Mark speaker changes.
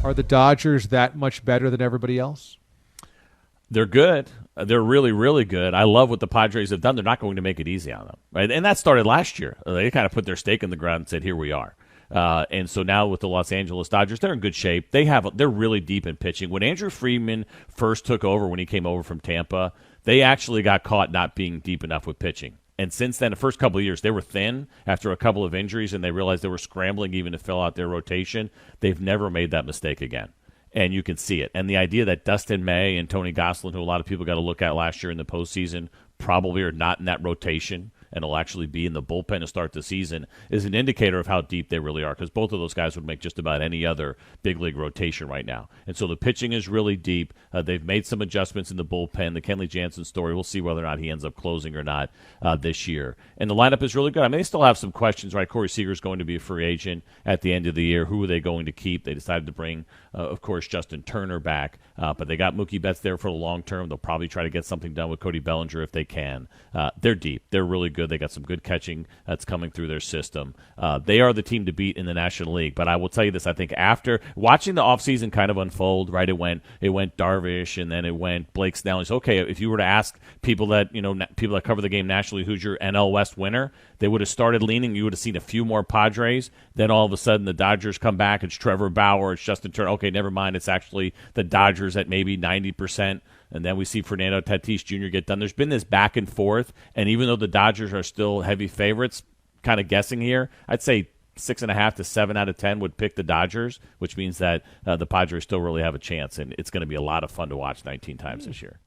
Speaker 1: Are the Dodgers that much better than everybody else?
Speaker 2: They're good. They're really, really good. I love what the Padres have done. They're not going to make it easy on them, right? And that started last year. They kind of put their stake in the ground and said, "Here we are." And so now with the Los Angeles Dodgers, they're in good shape. They're really deep in pitching. When Andrew Friedman first took over, when he came over from Tampa, they actually got caught not being deep enough with pitching. And since then, the first couple of years, they were thin after a couple of injuries, and they realized they were scrambling even to fill out their rotation. They've never made that mistake again. And you can see it. And the idea that Dustin May and Tony Gonsolin, who a lot of people got to look at last year in the postseason, probably are not in that rotation and will actually be in the bullpen to start the season is an indicator of how deep they really are, because both of those guys would make just about any other big league rotation right now. And so the pitching is really deep. They've made some adjustments in the bullpen. The Kenley Jansen story, we'll see whether or not he ends up closing or not this year. And the lineup is really good. I mean, they still have some questions, right? Corey Seager's going to be a free agent at the end of the year. Who are they going to keep? They decided to bring, of course, Justin Turner back, but they got Mookie Betts there for the long term. They'll probably try to get something done with Cody Bellinger if they can. They're deep. They're really good. They got some good catching that's coming through their system. They are the team to beat in the National League. But I will tell you this: I think after watching the offseason kind of unfold, right? It went Darvish, and then it went Blake Snell. It's okay. If you were to ask people that cover the game nationally, who's your NL West winner, they would have started leaning. You would have seen a few more Padres. Then all of a sudden, the Dodgers come back. It's Trevor Bauer. It's Justin Turner. Okay, never mind. It's actually the Dodgers at maybe 90%. And then we see Fernando Tatis Jr. get done. There's been this back and forth, and even though the Dodgers are still heavy favorites, kind of guessing here, I'd say 6.5 to 7 out of 10 would pick the Dodgers, which means that the Padres still really have a chance, and it's going to be a lot of fun to watch 19 times this year.